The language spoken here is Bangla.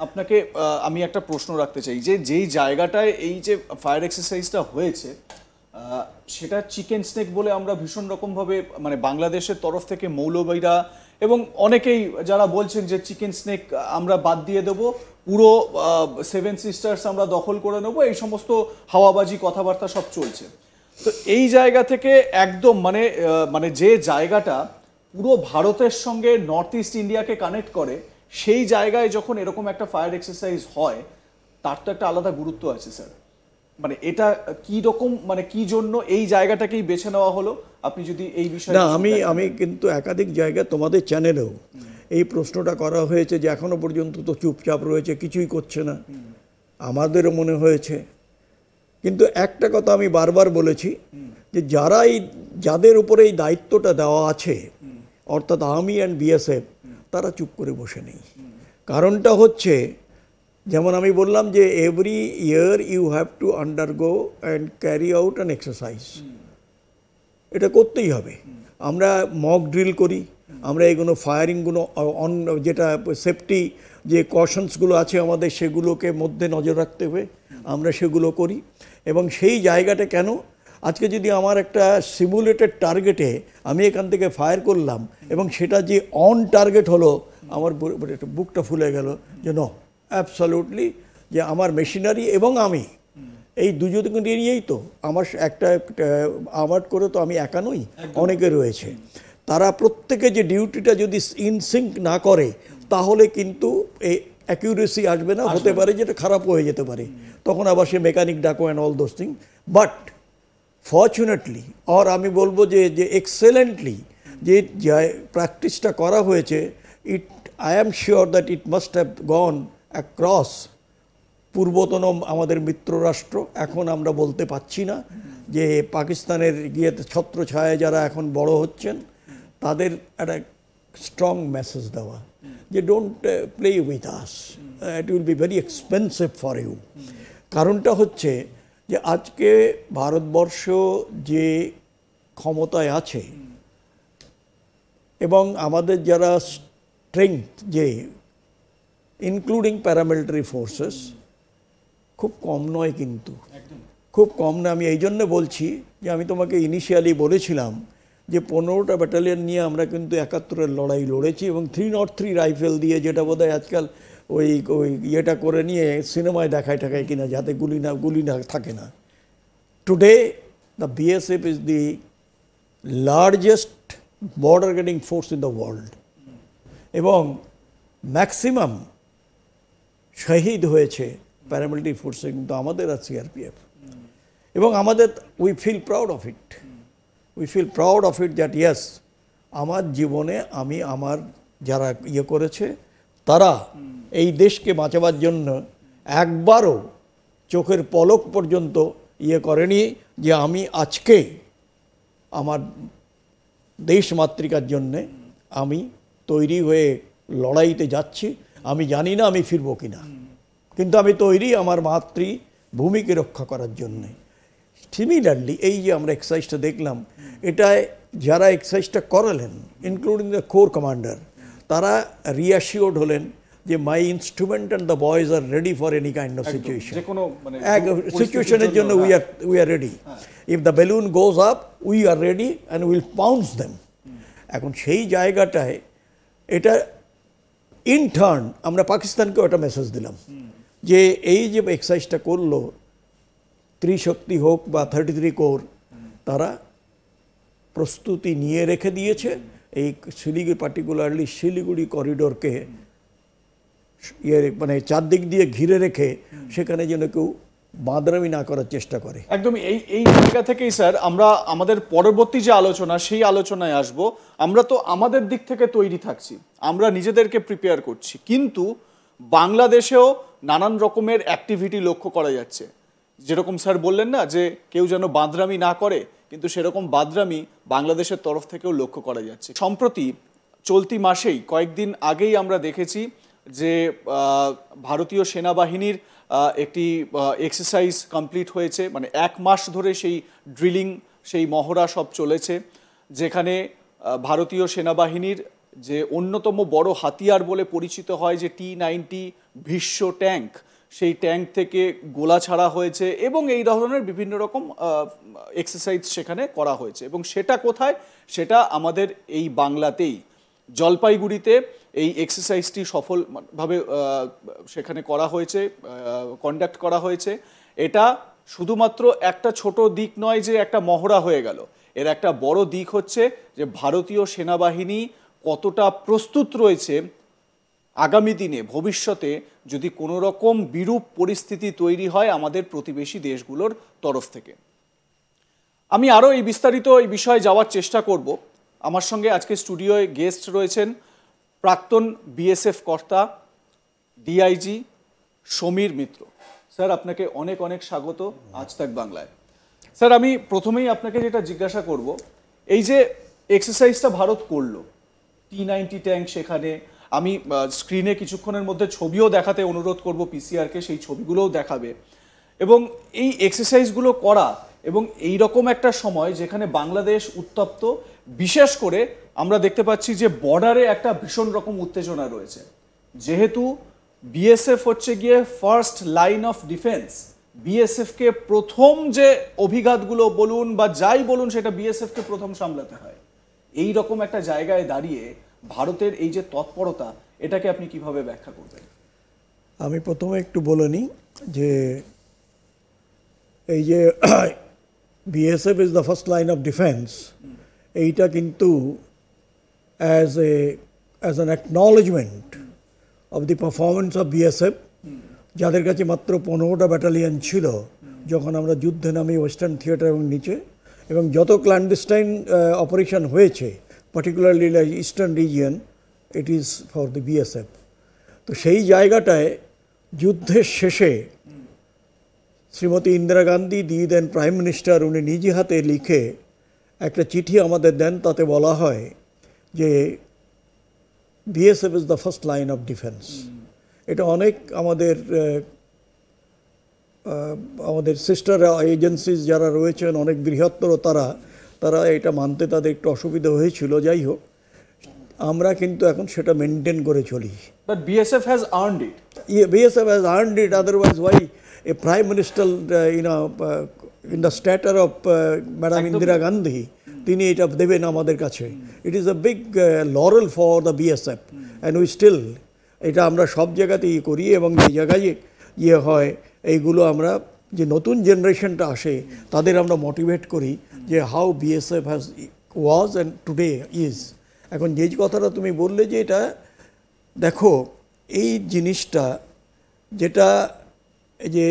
আপনাকে আমি একটা প্রশ্ন রাখতে চাই যে যেই জায়গাটায় এই যে ফায়ার এক্সারসাইজটা হয়েছে সেটা চিকেন স্নেক বলে আমরা ভীষণ রকমভাবে মানে বাংলাদেশের তরফ থেকে মৌলবাদীরা এবং অনেকেই যারা বলছেন যে চিকেন স্নেক আমরা বাদ দিয়ে দেবো, পুরো সেভেন সিস্টার্স আমরা দখল করে নেবো, এই সমস্ত হাওয়াবাজি কথাবার্তা সব চলছে। তো এই জায়গা থেকে একদম মানে মানে যে জায়গাটা পুরো ভারতের সঙ্গে নর্থ ইস্ট ইন্ডিয়াকে কানেক্ট করে, সেই জায়গায় যখন এরকম একটা ফায়ার এক্সারসাইজ হয় তার তো একটা আলাদা গুরুত্ব আছে স্যার। মানে এটা কি রকম মানে কি জন্য এই জায়গাটাকেই বেছে নেওয়া হলো, আপনি যদি এই বিষয়ে না, আমি কিন্তু একাধিক জায়গায় তোমাদের চ্যানেলেও এই প্রশ্নটা করা হয়েছে যে এখনো পর্যন্ত তো চুপচাপ রয়েছে, কিছুই করছে না, আমাদেরও মনে হয়েছে। কিন্তু একটা কথা আমি বারবার বলেছি যে যাদের উপরে এই দায়িত্বটা দেওয়া আছে অর্থাৎ আর্মি অ্যান্ড বিএসএফ, তারা চুপ করে বসে নেই। কারণটা হচ্ছে, যেমন আমি বললাম যে every year you have to undergo and carry out an exercise, এটা করতেই হবে। আমরা মক ড্রিল করি, আমরা এগুলো ফায়ারিংগুলো যেটা সেফটি যে কশনসগুলো আছে আমাদের সেগুলোকে মধ্যে নজর রাখতে হবে, আমরা সেগুলো করি। এবং সেই জায়গাটা কেন, আজকে যদি আমার একটা সিমুলেটেড টার্গেটে আমি এখান থেকে ফায়ার করলাম এবং সেটা যে অন টার্গেট হলো, আমার বুকটা ফুলে গেল যে নো, অ্যাবসলিউটলি, যে আমার মেশিনারি এবং আমি এই দুজনকে নিয়েই তো আমার একটা আওয়ার্ড করে তো আমি একা নই, অনেকে রয়েছে। তারা প্রত্যেকে যে ডিউটিটা যদি ইনসিঙ্ক না করে তাহলে কিন্তু এই অ্যাকিউরেসি আসবে না, হতে পারে যেটা খারাপ হয়ে যেতে পারে, তখন আবার সে মেকানিক ডাকো and all those thing. But fortunately আর আমি বলবো যে এক্সেলেন্টলি যে প্র্যাকটিসটা করা হয়েছে, I am sure that it must have gone across পূর্বতন আমাদের মিত্ররাষ্ট্র। এখন আমরা বলতে পাচ্ছি না যে পাকিস্তানের গিয়ে ছত্রছায়ায় যারা এখন বড় হচ্ছেন তাদের একটা স্ট্রং মেসেজ দেওয়া যে don't play with us, it will be very expensive for you. কারণটা হচ্ছে যে আজকে ভারতবর্ষ যে ক্ষমতায় আছে এবং আমাদের যারা স্ট্রেংথ যে ইনক্লুডিং প্যারামিলিটারি ফোর্সেস খুব কম নয়, কিন্তু খুব কম না। আমি এই জন্য বলছি যে আমি তোমাকে ইনিশিয়ালি বলেছিলাম যে 15টা ব্যাটালিয়ন নিয়ে আমরা কিন্তু 71-এর লড়াই লড়েছি এবং 303 রাইফেল দিয়ে, যেটা বোধহয় আজকাল ওই ইয়েটা করে নিয়ে সিনেমায় দেখায় টাকায় কিনা, যাতে গুলি না থাকে না। Today the BSF is the largest border guarding force in the world এবং ম্যাক্সিমাম শহীদ হয়েছে প্যারামিলিটারি ফোর্সে কিন্তু আমাদের আর সিআরপিএফ। এবং আমাদের we feel proud of it, we feel proud of it that yes, আমার জীবনে আমি আমার যারা ইয়ে করেছে তারা এই দেশকে বাঁচাবার জন্য একবারও চোখের পলক পর্যন্ত ইয়ে করেনি যে আমি আজকে আমার দেশ মাতৃকার জন্যে আমি তৈরি হয়ে লড়াইতে যাচ্ছি, আমি জানি না আমি ফিরবো কিনা, কিন্তু আমি তৈরি আমার মাতৃভূমিকে রক্ষা করার জন্যে। সিমিলারলি এই যে আমরা এক্সারসাইজটা দেখলাম, এটায় যারা এক্সারসাইজটা করালেন ইনক্লুডিং দ্য কোর কমান্ডার, তারা রিঅ্যাসিওর্ড হলেন যে my instrument and the boys are ready for any kind of situation. সিচুয়েশনের জন্য we are ready. If the balloon goes up we are ready and will pounce them. এখন সেই জায়গাটায় এটা ইন টার্ন আমরা পাকিস্তানকেও একটা মেসেজ দিলাম যে এই যে এক্সারসাইজটা করলো ত্রিশক্তি হোক বা 33 কোর, তারা প্রস্তুতি নিয়ে রেখে দিয়েছে এই শিলিগুড়ি, পার্টিকুলারলি শিলিগুড়ি করিডোরকে মানে চারদিক দিয়ে ঘিরে রেখে সেখানে যেন কেউ বাঁদরামি না করার চেষ্টা করে। একদমই এই জায়গা থেকেই স্যার আমরা আমাদের পরবর্তী যে আলোচনা সেই আলোচনায় আসব। আমরা তো আমাদের দিক থেকে তৈরি থাকছি, আমরা নিজেদেরকে প্রিপেয়ার করছি, কিন্তু বাংলাদেশেও নানান রকমের অ্যাক্টিভিটি লক্ষ্য করা যাচ্ছে। যেরকম স্যার বললেন না যে কেউ যেন বাঁদরামি না করে, কিন্তু সেরকম বাঁদরামি বাংলাদেশের তরফ থেকেও লক্ষ্য করা যাচ্ছে। সম্প্রতি চলতি মাসেই কয়েকদিন আগেই আমরা দেখেছি যে ভারতীয় সেনাবাহিনীর একটি এক্সারসাইজ কমপ্লিট হয়েছে, মানে 1 মাস ধরে সেই ড্রিলিং, সেই মহড়া সব চলেছে, যেখানে ভারতীয় সেনাবাহিনীর যে অন্যতম বড় হাতিয়ার বলে পরিচিত হয় যে T-90 ভীষ্ম ট্যাঙ্ক, সেই ট্যাঙ্ক থেকে গোলা ছাড়া হয়েছে এবং এই ধরনের বিভিন্ন রকম এক্সারসাইজ সেখানে করা হয়েছে। এবং সেটা কোথায়? সেটা আমাদের এই বাংলাতেই, জলপাইগুড়িতে এই এক্সারসাইজটি সফলভাবে সেখানে করা হয়েছে, কন্ডাক্ট করা হয়েছে। এটা শুধুমাত্র একটা ছোট দিক নয় যে একটা মহড়া হয়ে গেল, এর একটা বড় দিক হচ্ছে যে ভারতীয় সেনাবাহিনী কতটা প্রস্তুত রয়েছে আগামী দিনে ভবিষ্যতে যদি কোনো রকম বিরূপ পরিস্থিতি তৈরি হয় আমাদের প্রতিবেশী দেশগুলোর তরফ থেকে। আমি আরও এই বিস্তারিত এই বিষয়ে যাওয়ার চেষ্টা করব। আমার সঙ্গে আজকে স্টুডিওয় গেস্ট রয়েছেন প্রাক্তন বিএসএফ কর্তা ডিআইজি সমীর মিত্র। স্যার, আপনাকে অনেক অনেক স্বাগত আজ তাক বাংলায়। স্যার, আমি প্রথমেই আপনাকে যেটা জিজ্ঞাসা করব, এই যে এক্সারসাইজটা ভারত করলো, T-90 ট্যাঙ্ক, সেখানে আমি স্ক্রিনে কিছুক্ষণের মধ্যে ছবিও দেখাতে অনুরোধ করব পিসিআরকে, সেই ছবিগুলোও দেখাবে। এবং এই এক্সারসাইজগুলো করা এবং এই রকম একটা সময় যেখানে বাংলাদেশ উত্তপ্ত, বিশেষ করে আমরা দেখতে পাচ্ছি যে বর্ডারে একটা ভীষণ রকম উত্তেজনা রয়েছে, যেহেতু বিএসএফ হচ্ছে গিয়ে ফার্স্ট লাইন অফ ডিফেন্স। বিএসএফকে প্রথম যে অভিঘাতগুলো বলুন বা যাই বলুন সেটা বিএসএফকে প্রথম সামলাতে হয়। এই রকম একটা জায়গায় দাঁড়িয়ে ভারতের এই যে তৎপরতা, এটাকে আপনি কিভাবে ব্যাখ্যা করবেন? আমি প্রথমে একটু বলে নিই যে এই যে BSF is the first line of defence, এইটা কিন্তু as an acknowledgement of the performance of BSF, যাদের কাছে মাত্র 15টা ব্যাটালিয়ন ছিল যখন আমরা যুদ্ধে নামি ওয়েস্টার্ন থিয়েটার এবং নিচে, এবং যত ক্ল্যান্ডেস্টাইন অপারেশন হয়েছে particularly like eastern region, it is for the BSF. তো সেই জায়গাটায় যুদ্ধের শেষে শ্রীমতী ইন্দিরা গান্ধী, দি দেন প্রাইম মিনিস্টার, উনি নিজে হাতে লিখে একটা চিঠি আমাদের দেন। তাতে বলা হয় যে BSF is the first line of defence. এটা অনেক আমাদের সিস্টার এজেন্সিস যারা রয়েছেন অনেক বৃহত্তর, তারা এটা মানতে তাদের একটু অসুবিধা হয়েছিল। যাই হোক, আমরা কিন্তু এখন সেটা মেনটেন করে চলি। But BSF has earned it. BSF has earned it, otherwise why a prime minister in the stature of Madam Indira Gandhi, তিনি এটা দেবেন আমাদের কাছে? It is a big laurel for the BSF and we still, এটা আমরা সব জায়গাতেই করি। এবং যে জায়গায় হয় এইগুলো আমরা, যে নতুন জেনারেশনটা আসে তাদের আমরা মোটিভেট করি যে how BSF has was and today is. এখন যে কথাটা তুমি বললে যে এটা দেখো, এই জিনিসটা যেটা যে